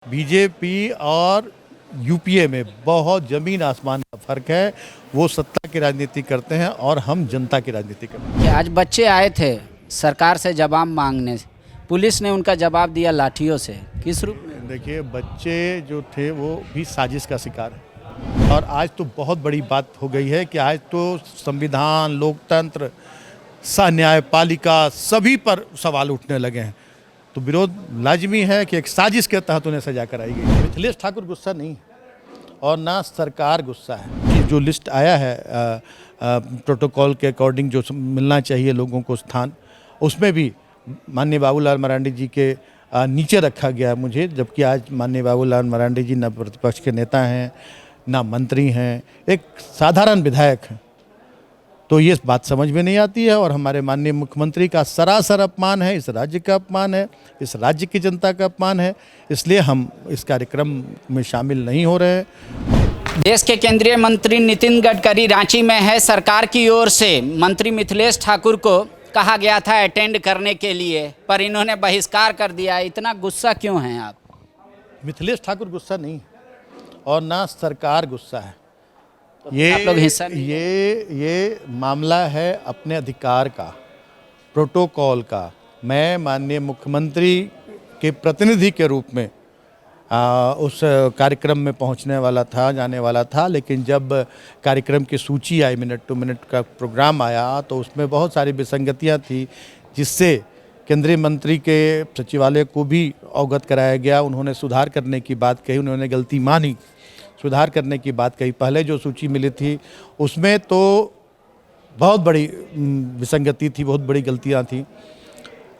BJP और UPA में बहुत ज़मीन आसमान का फ़र्क है। वो सत्ता की राजनीति करते हैं और हम जनता की राजनीति करते हैं। कि आज बच्चे आए थे सरकार से जवाब मांगने, पुलिस ने उनका जवाब दिया लाठियों से। किस रूप में? देखिए, बच्चे जो थे वो भी साजिश का शिकार है। और आज तो बहुत बड़ी बात हो गई है कि आज तो संविधान, लोकतंत्र, न्यायपालिका सभी पर सवाल उठने लगे हैं। तो विरोध लाजमी है कि एक साजिश के तहत उन्हें सजा कराई गई। मिथिलेश ठाकुर गुस्सा नहीं और ना सरकार गुस्सा है कि जो लिस्ट आया है प्रोटोकॉल के अकॉर्डिंग जो मिलना चाहिए लोगों को स्थान, उसमें भी माननीय बाबूलाल मरांडी जी के नीचे रखा गया मुझे, जबकि आज माननीय बाबूलाल मरांडी जी न प्रतिपक्ष के नेता हैं, ना मंत्री हैं, एक साधारण विधायक हैं। तो ये बात समझ में नहीं आती है और हमारे माननीय मुख्यमंत्री का सरासर अपमान है, इस राज्य का अपमान है, इस राज्य की जनता का अपमान है। इसलिए हम इस कार्यक्रम में शामिल नहीं हो रहे हैं। देश के केंद्रीय मंत्री नितिन गडकरी रांची में है। सरकार की ओर से मंत्री मिथिलेश ठाकुर को कहा गया था अटेंड करने के लिए, पर इन्होंने बहिष्कार कर दिया। इतना गुस्सा क्यों हैं आप? मिथिलेश ठाकुर गुस्सा नहीं और ना सरकार गुस्सा है। तो आप लोग हिस्सा नहीं ये मामला है अपने अधिकार का, प्रोटोकॉल का। मैं माननीय मुख्यमंत्री के प्रतिनिधि के रूप में उस कार्यक्रम में पहुंचने वाला था, जाने वाला था, लेकिन जब कार्यक्रम की सूची आई, मिनट टू मिनट का प्रोग्राम आया, तो उसमें बहुत सारी विसंगतियां थी, जिससे केंद्रीय मंत्री के सचिवालय को भी अवगत कराया गया। उन्होंने सुधार करने की बात कही, उन्होंने गलती मानी, सुधार करने की बात कही। पहले जो सूची मिली थी उसमें तो बहुत बड़ी विसंगति थी, बहुत बड़ी गलतियां थी,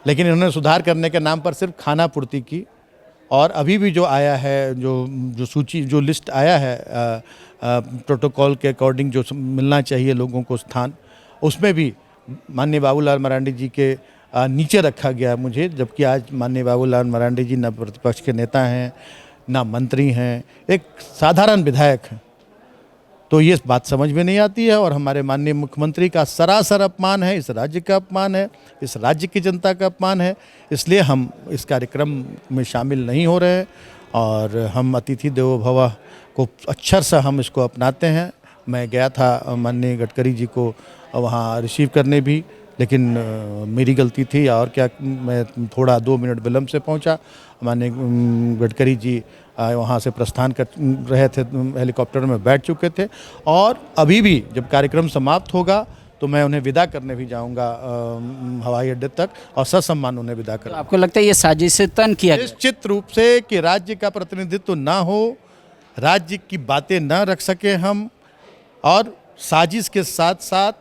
लेकिन इन्होंने सुधार करने के नाम पर सिर्फ खाना पूर्ति की। और अभी भी जो आया है, जो सूची, जो लिस्ट आया है प्रोटोकॉल के अकॉर्डिंग जो मिलना चाहिए लोगों को स्थान, उसमें भी माननीय बाबूलाल मरांडी जी के नीचे रखा गया मुझे, जबकि आज माननीय बाबूलाल मरांडी जी न प्रतिपक्ष के नेता हैं, ना मंत्री हैं, एक साधारण विधायक हैं। तो ये बात समझ में नहीं आती है और हमारे माननीय मुख्यमंत्री का सरासर अपमान है, इस राज्य का अपमान है, इस राज्य की जनता का अपमान है। इसलिए हम इस कार्यक्रम में शामिल नहीं हो रहे हैं और हम अतिथि देवो भव को अक्षर से हम इसको अपनाते हैं। मैं गया था माननीय गडकरी जी को वहाँ रिसीव करने भी, लेकिन मेरी गलती थी और क्या, मैं थोड़ा 2 मिनट विलम्ब से पहुंचा। माननीय गडकरी जी वहाँ से प्रस्थान कर रहे थे, हेलीकॉप्टर में बैठ चुके थे और अभी भी जब कार्यक्रम समाप्त होगा तो मैं उन्हें विदा करने भी जाऊंगा हवाई अड्डे तक और ससम्मान उन्हें विदा कर। तो आपको लगता है ये साजिश से तन किया गया? निश्चित रूप से कि राज्य का प्रतिनिधित्व ना हो, राज्य की बातें ना रख सके हम, और साजिश के साथ साथ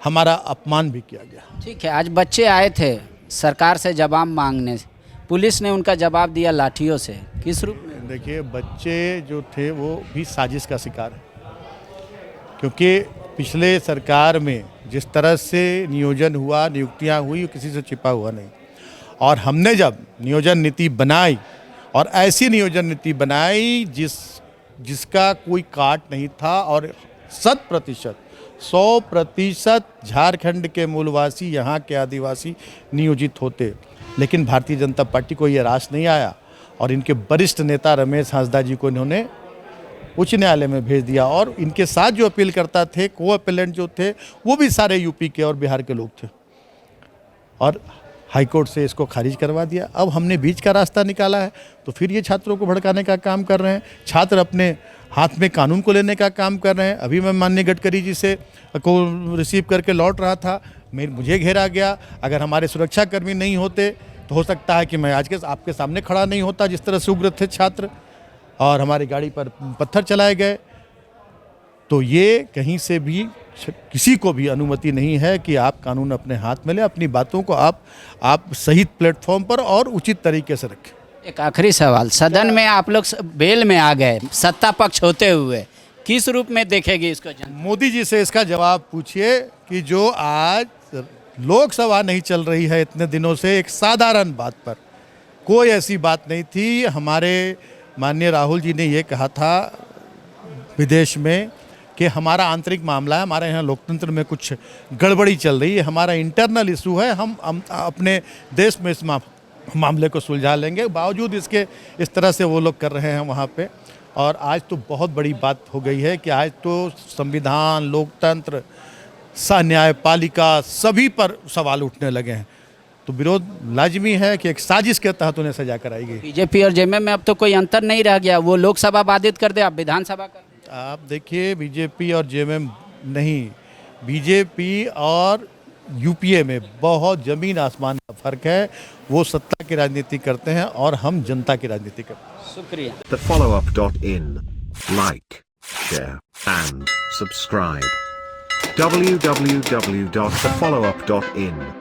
हमारा अपमान भी किया गया। ठीक है, आज बच्चे आए थे सरकार से जवाब मांगने, पुलिस ने उनका जवाब दिया लाठियों से। किस रूप में? देखिए, बच्चे जो थे वो भी साजिश का शिकार है, क्योंकि पिछले सरकार में जिस तरह से नियोजन हुआ, नियुक्तियां हुई, किसी से छिपा हुआ नहीं। और हमने जब नियोजन नीति बनाई और ऐसी नियोजन नीति बनाई जिसका कोई काट नहीं था और 100% झारखंड के मूलवासी, यहाँ के आदिवासी नियोजित होते, लेकिन भारतीय जनता पार्टी को ये रास नहीं आया और इनके वरिष्ठ नेता रमेश हांसदा जी को इन्होंने उच्च न्यायालय में भेज दिया। और इनके साथ जो अपील करता थे, को अपीलेंट जो थे, वो भी सारे यूपी के और बिहार के लोग थे और हाईकोर्ट से इसको खारिज करवा दिया। अब हमने बीच का रास्ता निकाला है, तो फिर ये छात्रों को भड़काने का काम कर रहे हैं। छात्र अपने हाथ में कानून को लेने का काम कर रहे हैं। अभी मैं माननीय गडकरी जी से को रिसीव करके लौट रहा था, मुझे घेरा गया। अगर हमारे सुरक्षाकर्मी नहीं होते तो हो सकता है कि मैं आज के आपके सामने खड़ा नहीं होता। जिस तरह से उग्र थे छात्र और हमारी गाड़ी पर पत्थर चलाए गए, तो ये कहीं से भी किसी को भी अनुमति नहीं है कि आप कानून अपने हाथ में लें। अपनी बातों को आप सही प्लेटफॉर्म पर और उचित तरीके से रखें। एक आखिरी सवाल, सदन में आप लोग बेल में आ गए सत्ता पक्ष होते हुए, किस रूप में देखेगी इसको जनता? मोदी जी से इसका जवाब पूछिए कि जो आज लोकसभा नहीं चल रही है इतने दिनों से, एक साधारण बात पर, कोई ऐसी बात नहीं थी। हमारे माननीय राहुल जी ने ये कहा था विदेश में कि हमारा आंतरिक मामला है, हमारे यहाँ लोकतंत्र में कुछ गड़बड़ी चल रही है, हमारा इंटरनल इशू है, हम अपने देश में इस मामले को सुलझा लेंगे। बावजूद इसके इस तरह से वो लोग कर रहे हैं वहाँ पे। और आज तो बहुत बड़ी बात हो गई है कि आज तो संविधान, लोकतंत्र, न्यायपालिका सभी पर सवाल उठने लगे हैं। तो विरोध लाजमी है कि एक साजिश के तहत उन्हें सजा कराई गई। बीजेपी और जेएमएम में अब तो कोई अंतर नहीं रह गया, वो लोकसभा बाधित कर दे, आप विधानसभा कर दे। आप देखिए, बीजेपी और जेएमएम नहीं, बीजेपी और यूपीए में बहुत ज़मीन आसमान का फ़र्क है। वो सत्ता की राजनीति करते हैं और हम जनता की राजनीति करते हैं। शुक्रिया। TheFollowUp.in. Like, share, and subscribe. www.thefollowup.in